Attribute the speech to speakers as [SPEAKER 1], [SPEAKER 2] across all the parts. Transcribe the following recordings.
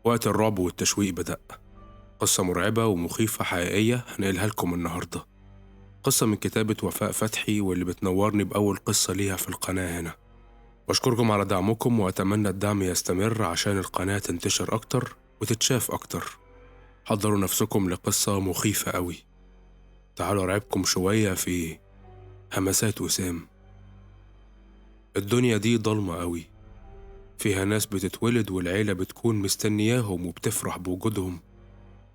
[SPEAKER 1] وقت الرعب والتشويق بدأ. قصة مرعبة ومخيفة حقيقية هنقلها لكم النهاردة. قصة من كتابة وفاء فتحي، واللي بتنورني بأول قصة ليها في القناة هنا. بشكركم على دعمكم، وأتمنى الدعم يستمر عشان القناة تنتشر أكتر وتتشاف أكتر. حضروا نفسكم لقصة مخيفة قوي. تعالوا أرعبكم شوية في همسات وسام. الدنيا دي ضلمة قوي، فيها ناس بتتولد والعيلة بتكون مستنياهم وبتفرح بوجودهم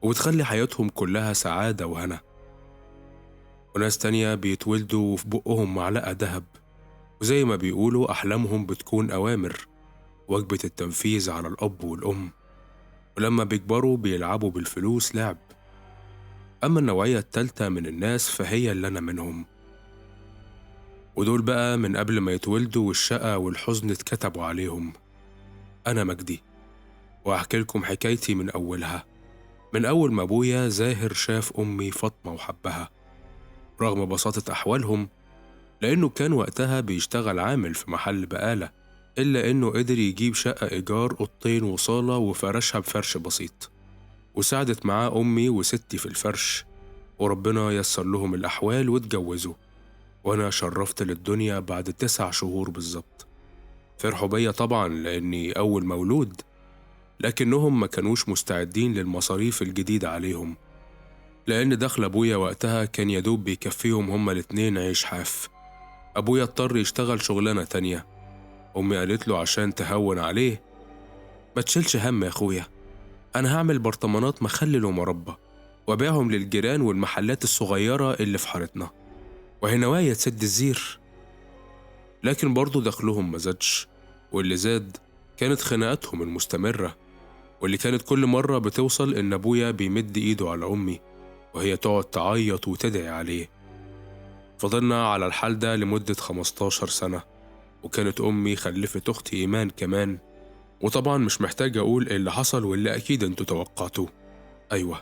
[SPEAKER 1] وبتخلي حياتهم كلها سعادة وهنا، وناس تانية بيتولدوا وفي بقهم معلقة دهب، وزي ما بيقولوا أحلامهم بتكون أوامر، وجبة التنفيذ على الأب والأم، ولما بيكبروا بيلعبوا بالفلوس لعب. أما النوعية التالتة من الناس فهي اللي أنا منهم، ودول بقى من قبل ما يتولدوا والشقة والحزن اتكتبوا عليهم. أنا مجدي، وأحكي لكم حكايتي من أولها، من أول ما أبويا زاهر شاف أمي فاطمة وحبها رغم بساطة أحوالهم، لأنه كان وقتها بيشتغل عامل في محل بقالة، إلا إنه قدر يجيب شقة إيجار أوضتين وصالة وفرشها بفرش بسيط، وساعدت معاه أمي وستي في الفرش، وربنا يسر لهم الأحوال واتجوزوا، وأنا شرفت للدنيا بعد 9 شهور بالظبط. فرحوا بيا طبعا لأني أول مولود، لكنهم ما كانوش مستعدين للمصاريف الجديدة عليهم، لأن دخل أبويا وقتها كان يدوب بيكفيهم هما الاتنين عيش حاف. أبويا اضطر يشتغل شغلانة تانية. أمي قالت له عشان تهون عليه: ما تشيلش هم يا أخويا، أنا هعمل برطمانات مخلل ومربى وبيعهم للجيران والمحلات الصغيرة اللي في حارتنا، وهي نوايا تسد الزير. لكن برضو دخلهم مزادش، واللي زاد كانت خناقاتهم المستمرة، واللي كانت كل مرة بتوصل إن أبويا بيمد إيده على أمي وهي تقعد تعيط وتدعي عليه. فضلنا على الحال ده لمدة 15 سنة، وكانت أمي خلفت أختي إيمان كمان، وطبعا مش محتاج أقول اللي حصل واللي أكيد انتوا توقعتوه. أيوة،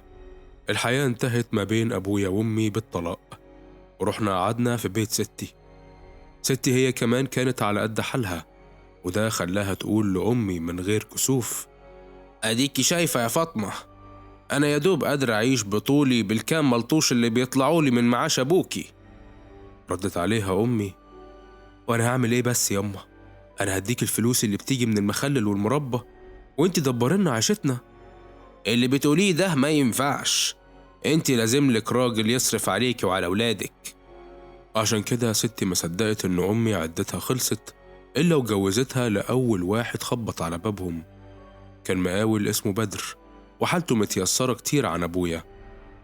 [SPEAKER 1] الحياة انتهت ما بين أبويا وأمي بالطلاق، ورحنا قعدنا في بيت ستي. ستي هي كمان كانت على قد حالها، وده خلاها تقول لأمي من غير كسوف: أديكي شايفة يا فاطمة، أنا يدوب قادر أعيش بطولي بالكام ملطوش اللي بيطلعولي من معاش أبوكي. ردت عليها أمي: وأنا هعمل إيه بس يما؟ أنا هديك الفلوس اللي بتيجي من المخلل والمربى، وإنتي دبرنا عيشتنا. اللي بتقوليه ده ما ينفعش، إنتي لازم لك راجل يصرف عليكي وعلى أولادك. عشان كده ستي ما صدقت إن أمي عدتها خلصت إلا وجوزتها لأول واحد خبط على بابهم. كان مقاول اسمه بدر، وحالته متيسرة كتير عن أبويا،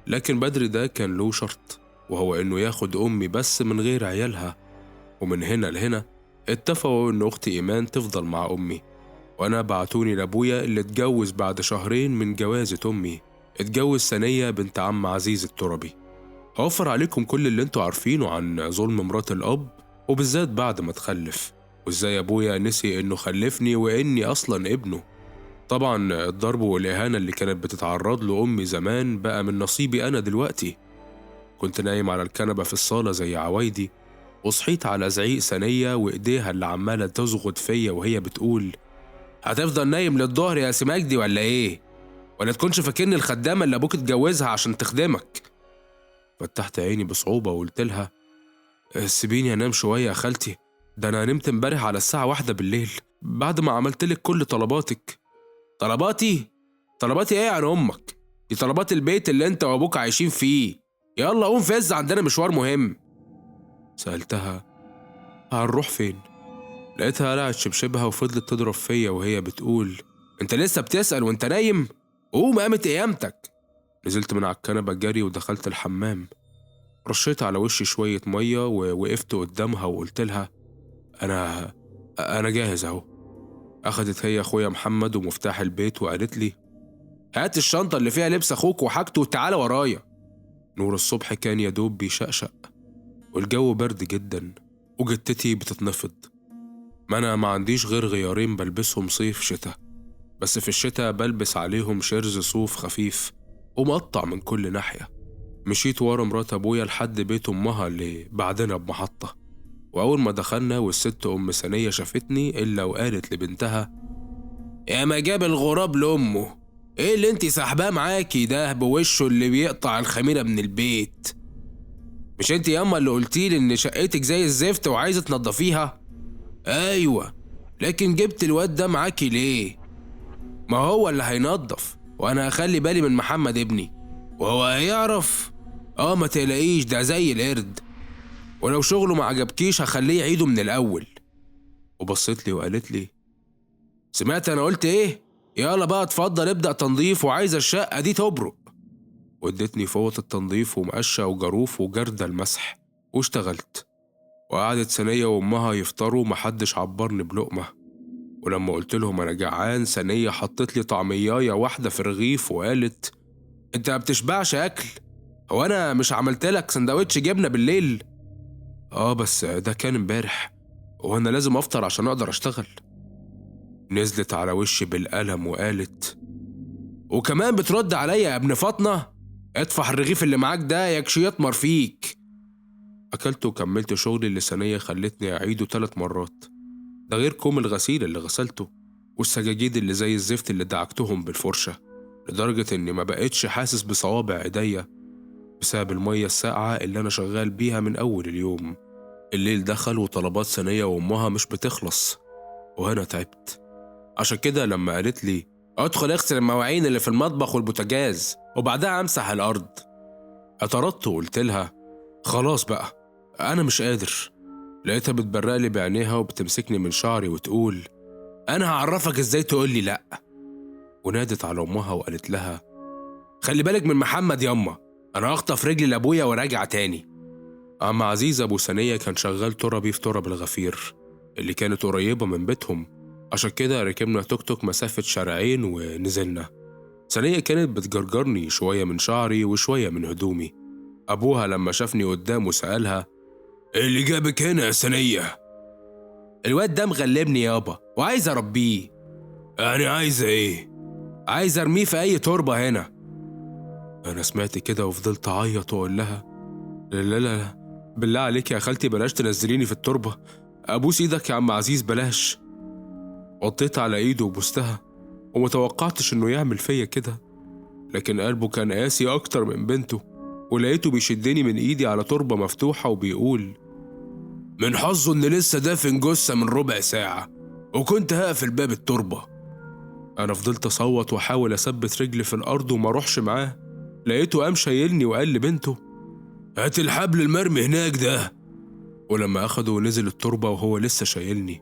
[SPEAKER 1] لكن بدر ده كان له شرط، وهو إنه ياخد أمي بس من غير عيالها. ومن هنا لهنا اتفقوا إن أختي إيمان تفضل مع أمي، وأنا بعتوني لأبويا اللي اتجوز بعد شهرين من جوازة أمي. اتجوز ثانية بنت عم عزيز التربي. هوفر عليكم كل اللي انتوا عارفينه عن ظلم مرات الأب، وبالذات بعد ما تخلف، وإزاي أبويا نسي إنه خلفني وإني أصلا ابنه. طبعا الضرب والإهانة اللي كانت بتتعرض له أمي زمان بقى من نصيبي أنا دلوقتي. كنت نايم على الكنبة في الصالة زي عوايدي، وصحيت على زعيق ثانية وإيديها اللي عمالة تزغط فيا وهي بتقول: هتفضل نايم للظهر يا سي مجدي ولا إيه؟ ولا تكونش فاكرني الخدامة اللي أبوك اتجوزها عشان تخدمك؟ فتحت عيني بصعوبة وقلت لها: سيبيني أنام شوية يا خالتي، ده أنا نمت امبارح على الساعة 1 بالليل بعد ما عملتلك كل طلباتك. طلباتي؟ طلباتي إيه عن أمك؟ دي طلبات البيت اللي أنت وأبوك عايشين فيه. يلا قوم فز، عندنا مشوار مهم. سألتها: هنروح فين؟ لقيتها قلعت شبشبها وفضلت تضرب فيا وهي بتقول: انت لسه بتسأل وانت نايم؟ قوم، قامت قيامتك. نزلت من على الكنبة جري ودخلت الحمام، رشيت على وشي شوية مية ووقفت قدامها وقلت لها: أنا جاهز أهو. أخدت هي أخويا محمد ومفتاح البيت وقالت لي: هات الشنطة اللي فيها لبس أخوك وحاجته وتعالى ورايا. نور الصبح كان يدوب بيشقشق، والجو برد جدا، وجتتي بتتنفض. ما أنا ما عنديش غير غيارين بلبسهم صيف شتاء، بس في الشتاء بلبس عليهم شرز صوف خفيف ومقطع من كل ناحية. مشيت ورا مرات أبويا لحد بيت أمها اللي بعدنا بمحطة، وأول ما دخلنا والست أم ثانية شافتني إلا وقالت لبنتها: يا ما جاب الغراب لأمه، ايه اللي انتي سحباه معاكي ده بوشه اللي بيقطع الخميرة من البيت؟ مش انتي ياما اللي قلتيلي ان شقتك زي الزفت وعايزة تنضفيها؟ ايوه، لكن جبت الواد ده معاكي ليه؟ ما هو اللي هينضف، وانا هخلي بالي من محمد ابني، وهو هيعرف. ما تقلقيش، ده زي القرد، ولو شغله ما عجبكيش هخليه يعيده من الاول. وبصت لي وقالت لي: سمعت انا قلت ايه؟ يلا بقى اتفضل ابدأ تنظيف، وعايزة الشقة دي تبرق. وادتني فوط التنظيف ومقشة وجاروف وجردة المسح، واشتغلت. وقعدت ثانية وامها يفطروا، محدش عبرني بلقمة. ولما قلت لهم انا جعان، ثانية حطت لي طعمياية واحدة في رغيف وقالت: انت ما بتشبعش اكل؟ هو انا مش عملت لك سندوتش جبنة بالليل؟ بس ده كان امبارح، وانا لازم افطر عشان اقدر اشتغل. نزلت على وشي بالقلم وقالت: وكمان بترد عليا يا ابن فاطمة؟ اطفح الرغيف اللي معاك ده يكشي يطمر فيك. أكلت وكملت شغلي اللي ثانية خلتني أعيده 3 مرات، ده غير كوم الغسيل اللي غسلته، والسجاجيد اللي زي الزفت اللي دعكتهم بالفرشة، لدرجة إني ما بقتش حاسس بصوابع إيديا بسبب المية الساقعة اللي أنا شغال بيها من أول اليوم. الليل دخل وطلبات ثانية وأمها مش بتخلص، وأنا تعبت. عشان كده لما قالت لي: ادخل اغسل المواعين اللي في المطبخ والبوتاجاز وبعدها امسح الارض، اعترضت وقلت لها: خلاص بقى، انا مش قادر. لقيتها بتبرق لي بعينيها وبتمسكني من شعري وتقول: انا هعرفك ازاي تقول لي لا. ونادت على امها وقالت لها: خلي بالك من محمد ياما، انا هخطف رجلي لابويا وراجع تاني. عم عزيز ابو ثانية كان شغال تربي في ترب الغفير اللي كانت قريبة من بيتهم، عشان كده ركبنا توك توك مسافة شارعين ونزلنا. ثانية كانت بتجرجرني شوية من شعري وشوية من هدومي. أبوها لما شافني قدامه سألها: إيه اللي جابك هنا يا ثانية؟ الواد ده مغلبني يابا وعايز أربيه. يعني عايزة إيه؟ عايز أرميه في أي تربة هنا. أنا سمعت كده وفضلت أعيط وأقول لها: لا لا لا، بالله عليك يا خالتي بلاش تنزليني في التربة، أبوس إيدك يا عم عزيز بلاش. وطيت على إيده وبوستها، ومتوقعتش إنه يعمل فيا كده، لكن قلبه كان قاسي أكتر من بنته. ولقيته بيشدني من إيدي على تربة مفتوحة وبيقول: من حظه إن لسه دافن جثة من ربع ساعة، وكنت هقفل باب التربة. أنا فضلت أصوت وأحاول أثبت رجلي في الأرض وما أروحش معاه. لقيته قام شايلني وقال لبنته: هات الحبل المرمي هناك ده. ولما أخده ونزل التربة وهو لسه شايلني،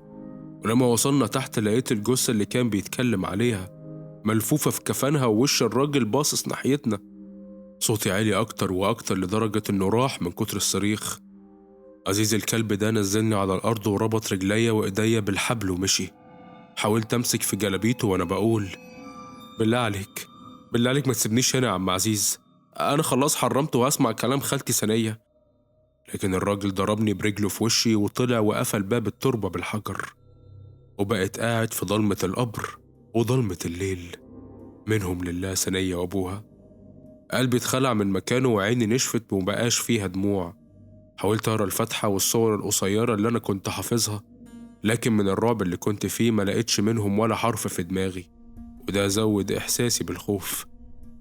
[SPEAKER 1] ولما وصلنا تحت لقيت الجثة اللي كان بيتكلم عليها ملفوفة في كفنها ووش الراجل باصص ناحيتنا. صوتي عالي أكتر وأكتر لدرجة إنه راح من كتر الصريخ. عزيز الكلب ده نزلني على الأرض وربط رجليا وإيديا بالحبل ومشي. حاولت أمسك في جلابيته وأنا بقول: بالله عليك، بالله عليك ما تسيبنيش هنا يا عم عزيز، أنا خلاص حرمت وهسمع كلام خالتي ثانية. لكن الراجل ضربني برجله في وشي وطلع وقفل باب التربة بالحجر، وبقيت قاعد في ضلمة القبر وضلمة الليل، منهم لله ثانية وأبوها. قلبي اتخلع من مكانه وعيني نشفت ومبقاش فيها دموع. حاولت أقرأ الفاتحة والصور القصيرة اللي أنا كنت حافظها، لكن من الرعب اللي كنت فيه ما لقيتش منهم ولا حرف في دماغي، وده زود إحساسي بالخوف.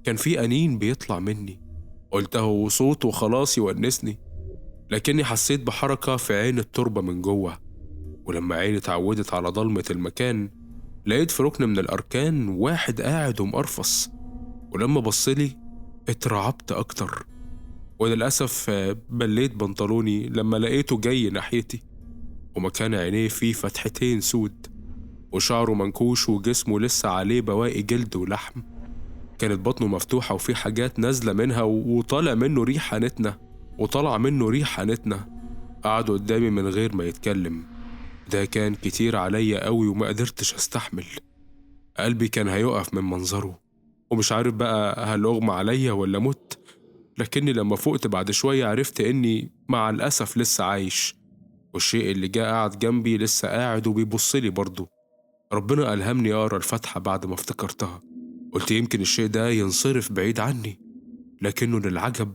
[SPEAKER 1] كان في أنين بيطلع مني، قلته وصوت وخلاص يونسني، لكني حسيت بحركة في عين التربة من جوه. ولما عيني اتعودت على ضلمة المكان لقيت في ركن من الأركان واحد قاعد ومقرفص، ولما بصلي اترعبت أكتر. وللأسف بليت بنطلوني لما لقيته جاي ناحيتي، ومكان عينيه فيه فتحتين سود، وشعره منكوش وجسمه لسه عليه بواقي جلد ولحم. كانت بطنه مفتوحة وفي حاجات نازلة منها وطالع منه ريحة نتنة وطلع منه ريحة نتنة. قعد قدامي من غير ما يتكلم. ده كان كتير عليا قوي وما قدرتش استحمل. قلبي كان هيقف من منظره، ومش عارف بقى هل أغمى عليا ولا مت. لكني لما فقت بعد شوية عرفت إني مع الأسف لسه عايش، والشيء اللي جاء قاعد جنبي لسه قاعد وبيبصلي برضه. ربنا ألهمني أقرأ الفاتحة بعد ما افتكرتها. قلت يمكن الشيء ده ينصرف بعيد عني، لكنه للعجب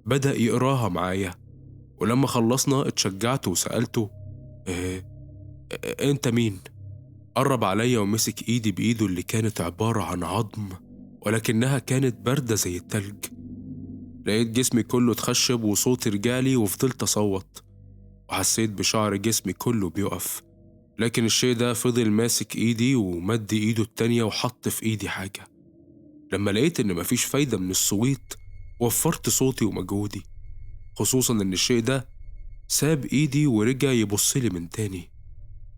[SPEAKER 1] بدأ يقراها معايا. ولما خلصنا اتشجعت وسألته: انت مين؟ قرب عليا ومسك ايدي بايده اللي كانت عبارة عن عظم ولكنها كانت باردة زي التلج. لقيت جسمي كله اتخشب وصوتي رجالي وفضلت أصوت، وحسيت بشعر جسمي كله بيقف. لكن الشيء ده فضل ماسك إيدي ومد إيده التانية وحط في إيدي حاجة. لما لقيت إن مفيش فايدة من الصويت وفرت صوتي ومجهودي، خصوصا إن الشيء ده ساب إيدي ورجع يبصلي من تاني.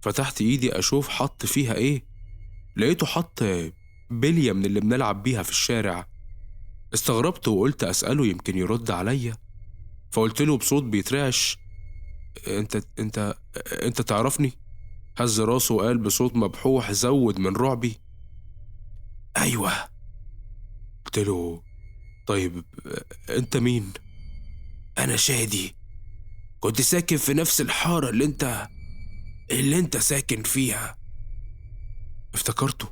[SPEAKER 1] فتحت إيدي أشوف حط فيها إيه، لقيته حط بلية من اللي بنلعب بيها في الشارع. استغربت وقلت أسأله يمكن يرد عليا، فقلت له بصوت بيترعش: انت تعرفني؟ هز راسه وقال بصوت مبحوح زود من رعبي: ايوه. قلت له: طيب انت مين؟ انا شادي، كنت ساكن في نفس الحارة اللي انت ساكن فيها. افتكرته،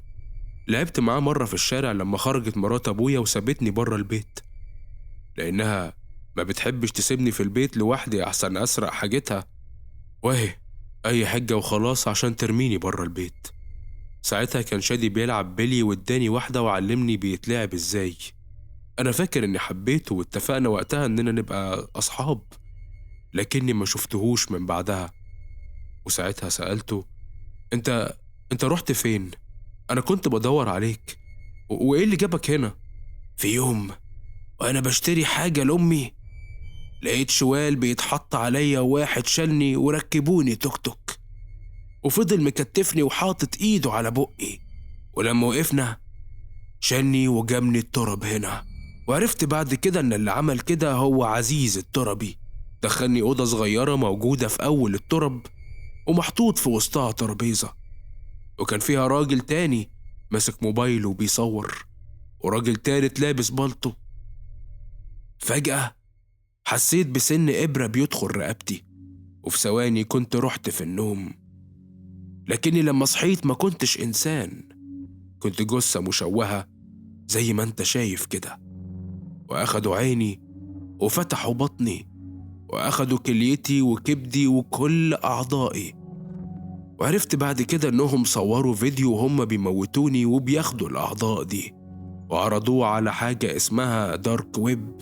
[SPEAKER 1] لعبت معاه مرة في الشارع لما خرجت مرات ابويا وسابتني بره البيت، لانها ما بتحبش تسيبني في البيت لوحدي احسن اسرق حاجتها، واهي اي حجة وخلاص عشان ترميني بره البيت. ساعتها كان شادي بيلعب بلي واداني واحدة وعلمني بيتلعب ازاي. انا فاكر اني حبيته واتفقنا وقتها اننا نبقى اصحاب، لكني ما شفتهوش من بعدها. وساعتها سألته: انت انت رحت فين؟ انا كنت بدور عليك، وايه اللي جابك هنا؟ في يوم وانا بشتري حاجة لأمي لقيت شوال بيتحط عليا وواحد شالني وركبوني توك توك، وفضل مكتفني وحاطط ايده على بقي، ولما وقفنا شالني وجابني الترب هنا. وعرفت بعد كده ان اللي عمل كده هو عزيز التربي. دخلني أوضة صغيرة موجودة في أول الترب ومحطوط في وسطها ترابيزة، وكان فيها راجل تاني ماسك موبايله وبيصور، وراجل تالت لابس بالطو. فجأة حسيت بسن إبرة بيدخل رقبتي، وفي ثواني كنت رحت في النوم. لكني لما صحيت ما كنتش إنسان، كنت جثة مشوهة زي ما انت شايف كده. وأخدوا عيني وفتحوا بطني وأخدوا كليتي وكبدي وكل أعضائي. وعرفت بعد كده إنهم صوروا فيديو وهم بيموتوني وبياخدوا الأعضاء دي وعرضوه على حاجة اسمها دارك ويب،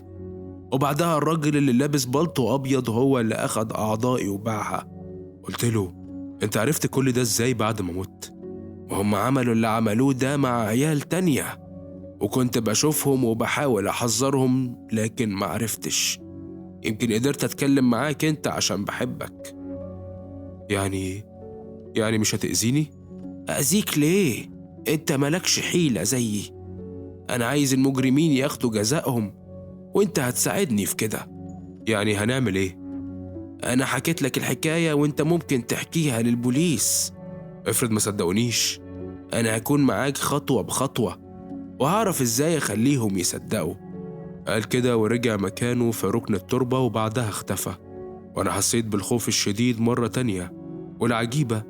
[SPEAKER 1] وبعدها الراجل اللي لابس بالطو أبيض هو اللي أخد أعضائي وباعها. قلت له: انت عرفت كل ده ازاي بعد ما مت؟ وهم عملوا اللي عملوه ده مع عيال تانية، وكنت بشوفهم وبحاول أحذرهم لكن ما عرفتش. يمكن قدرت أتكلم معاك انت عشان بحبك. يعني مش هتأذيني؟ أذيك ليه؟ انت ملكش حيلة زيي. أنا عايز المجرمين ياخدوا جزائهم وانت هتساعدني في كده. يعني هنعمل ايه؟ أنا حكيت لك الحكاية وانت ممكن تحكيها للبوليس. افرض ما صدقونيش، أنا هكون معاك خطوة بخطوة وهعرف ازاي أخليهم يصدقوا. قال كده ورجع مكانه في ركن التربة وبعدها اختفى. وأنا حسيت بالخوف الشديد مرة تانية، والعجيبة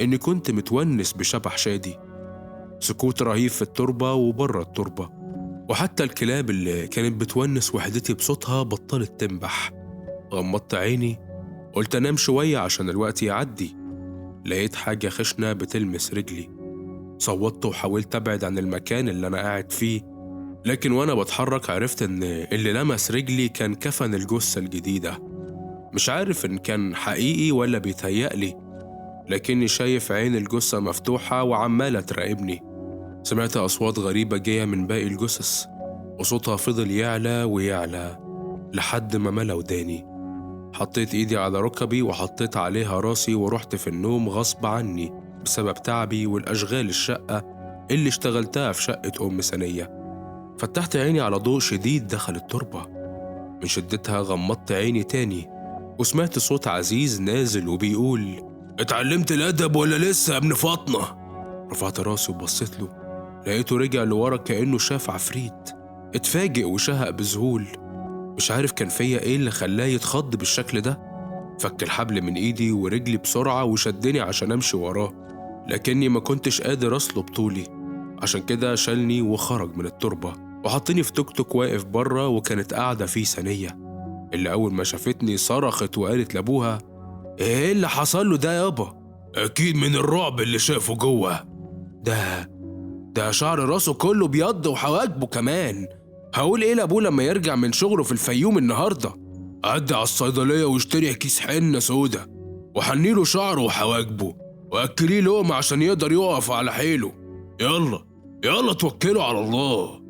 [SPEAKER 1] إني كنت متونس بشبح شادي. سكوت رهيب في التربة وبره التربة، وحتى الكلاب اللي كانت بتونس وحدتي بصوتها بطلت تنبح. غمضت عيني، قلت أنام شوية عشان الوقت يعدي. لقيت حاجة خشنة بتلمس رجلي. صوتت وحاولت أبعد عن المكان اللي أنا قاعد فيه، لكن وأنا بتحرك عرفت إن اللي لمس رجلي كان كفن الجثة الجديدة. مش عارف إن كان حقيقي ولا بيتهيألي، لكني شايف عين الجثة مفتوحة وعمالة تراقبني. سمعت أصوات غريبة جاية من باقي الجثث، وصوتها فضل يعلى ويعلى لحد ما ملا وداني. حطيت إيدي على ركبي وحطيت عليها راسي ورحت في النوم غصب عني بسبب تعبي والأشغال الشقة اللي اشتغلتها في شقة أم سنية. فتحت عيني على ضوء شديد دخل التربة. من شدتها غمضت عيني تاني وسمعت صوت عزيز نازل وبيقول: اتعلمت الأدب ولا لسه يا ابن فاطمة؟ رفعت راسي وبصيت له، لقيته رجع لورا كأنه شاف عفريت. اتفاجئ وشهق بذهول. مش عارف كان فيا ايه اللي خلاه يتخض بالشكل ده. فك الحبل من ايدي ورجلي بسرعة وشدني عشان امشي وراه، لكني ما كنتش قادر اصلب طولي. عشان كده شالني وخرج من التربة وحطني في توك توك واقف بره، وكانت قاعدة فيه سنية اللي أول ما شافتني صرخت وقالت لأبوها: ايه اللي حصل له ده يابا؟ اكيد من الرعب اللي شافه جوه. ده شعر راسه كله بيض وحواجبه كمان. هقول ايه لابوه لما يرجع من شغله في الفيوم النهارده؟ عدي على الصيدليه واشتري كيس حنه سودا وحنيله شعره وحواجبه واكليه لقمه عشان يقدر يقف على حيله. يلا يلا توكلوا على الله.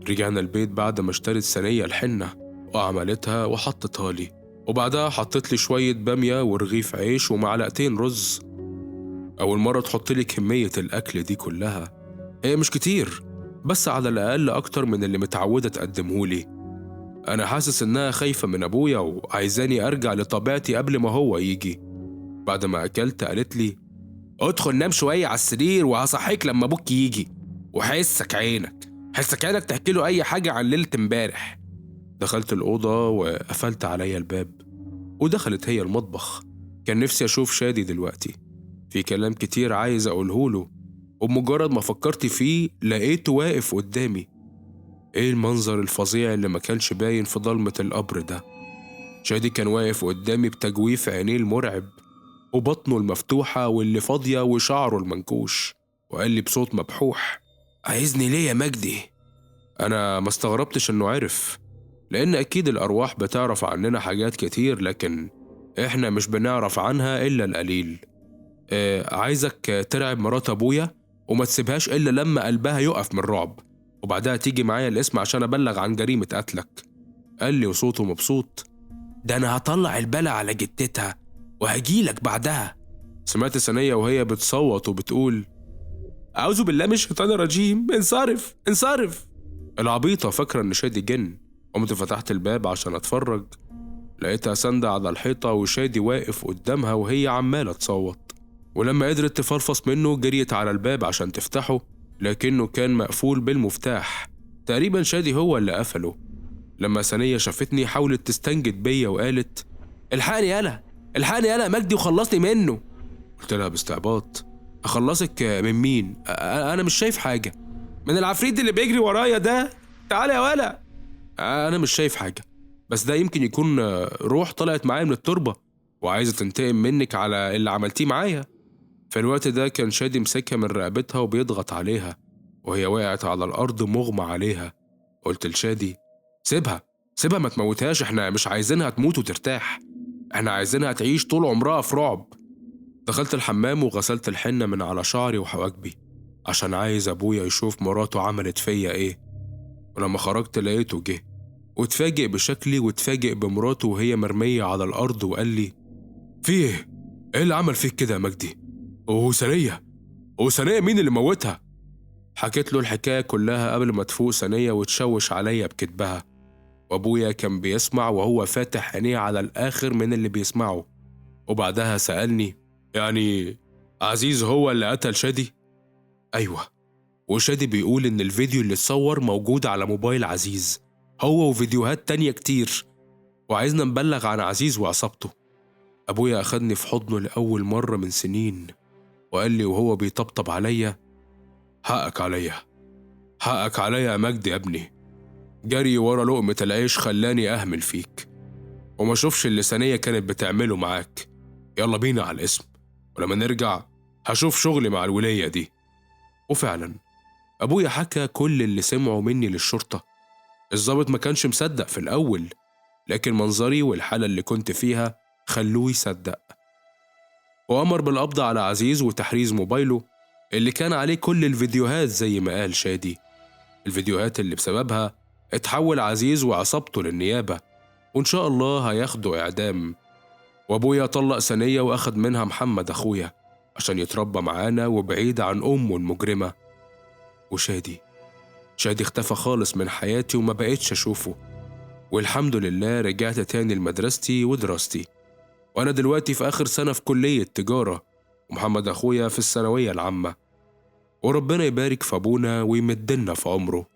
[SPEAKER 1] رجعنا البيت بعد ما اشترت صينيه الحنه وعملتها وحطتها لي، وبعدها حطت لي شويه باميه ورغيف عيش ومعلقتين رز. اول مره تحط لي كميه الاكل دي كلها. هي مش كتير بس على الأقل أكتر من اللي متعودة تقدمهولي. أنا حاسس إنها خايفة من أبويا وعايزاني أرجع لطبيعتي قبل ما هو يجي. بعد ما أكلت قالت لي ادخل نام شوية على السرير وهصحيك لما أبوك يجي، وحسك عينك تحكي له أي حاجة عن ليلة امبارح. دخلت الأوضة وقفلت عليا الباب، ودخلت هي المطبخ. كان نفسي أشوف شادي دلوقتي، في كلام كتير عايز أقولهوله، وبمجرد ما فكرت فيه لقيته واقف قدامي. ايه المنظر الفظيع اللي ما كانش باين في ضلمة القبر ده؟ شادي كان واقف قدامي بتجويف عينيه المرعب وبطنه المفتوحة واللي فاضية وشعره المنكوش، وقال لي بصوت مبحوح عايزني ليه يا مجدي؟ أنا ما استغربتش إنه عرف، لأن أكيد الأرواح بتعرف عننا حاجات كتير، لكن إحنا مش بنعرف عنها إلا القليل. عايزك ترعب مرات أبويا وما تسيبهاش إلا لما قلبها يقف من الرعب، وبعدها تيجي معايا القسم عشان أبلغ عن جريمة قتلك. قال لي وصوته مبسوط ده أنا هطلع البلا على جتتها وهجيلك بعدها. سمعت ثانية وهي بتصوت وبتقول أعوذ بالله من الشيطان الرجيم، انصرف انصرف. العبيطة فاكرة إن شادي جن. قمت فتحت الباب عشان أتفرج، لقيتها ساندة على الحيطة وشادي واقف قدامها وهي عمالة تصوت، ولما قدرت تفرفص منه جريت على الباب عشان تفتحه، لكنه كان مقفول بالمفتاح. تقريبا شادي هو اللي قفله. لما ثانية شافتني حاولت تستنجد بيا وقالت الحقني يالا مجدي وخلصني منه. قلت لها باستعباط أخلصك من مين؟ أنا مش شايف حاجة. من العفريت اللي بيجري ورايا ده. تعالى يا ولا. أنا مش شايف حاجة، بس ده يمكن يكون روح طلعت معايا من التربة وعايزة تنتقم منك على اللي عملتيه معايا. في الوقت ده كان شادي مسكها من رقبتها وبيضغط عليها وهي وقعت على الأرض مغمى عليها. قلت لشادي سيبها ما تموتهاش، احنا مش عايزينها تموت وترتاح، احنا عايزينها تعيش طول عمرها في رعب. دخلت الحمام وغسلت الحنة من على شعري وحواجبي عشان عايز أبويا يشوف مراته عملت فيا ايه. ولما خرجت لقيته جه واتفاجئ بشكلي واتفاجئ بمراته وهي مرمية على الأرض وقال لي في ايه اللي عمل فيك كده يا مجدي؟ وثانية مين اللي موتها؟ حكيت له الحكاية كلها قبل ما تفوق ثانية وتشوش عليا بكتبها، وأبويا كان بيسمع وهو فاتح عينيه على الآخر من اللي بيسمعه. وبعدها سألني يعني عزيز هو اللي قتل شادي؟ أيوة، وشادي بيقول إن الفيديو اللي اتصور موجود على موبايل عزيز، هو وفيديوهات تانية كتير، وعايزنا نبلغ عن عزيز وعصابته. أبويا أخدني في حضنه لأول مرة من سنين وقال لي وهو بيطبطب عليا حقك عليا يا مجدي يا ابني، جري ورا لقمة العيش خلاني أهمل فيك وما شوفش اللي ثانية كانت بتعمله معاك. يلا بينا على القسم، ولما نرجع هشوف شغلي مع الولية دي. وفعلا أبويا حكى كل اللي سمعه مني للشرطة. الضابط ما كانش مصدق في الأول، لكن منظري والحالة اللي كنت فيها خلوه يصدق، وأمر بالقبض على عزيز وتحريز موبايله اللي كان عليه كل الفيديوهات زي ما قال شادي، الفيديوهات اللي بسببها اتحول عزيز وعصابته للنيابة، وإن شاء الله هياخدوا إعدام. وأبويا طلق ثانية وأخد منها محمد أخويا عشان يتربى معانا وبعيد عن أمه المجرمة. وشادي اختفى خالص من حياتي وما بقيتش أشوفه، والحمد لله رجعت تاني لمدرستي ودراستي، وأنا دلوقتي في آخر سنة في كلية تجارة، ومحمد أخويا في الثانوية العامة. وربنا يبارك في أبونا ويمدلنا في عمره.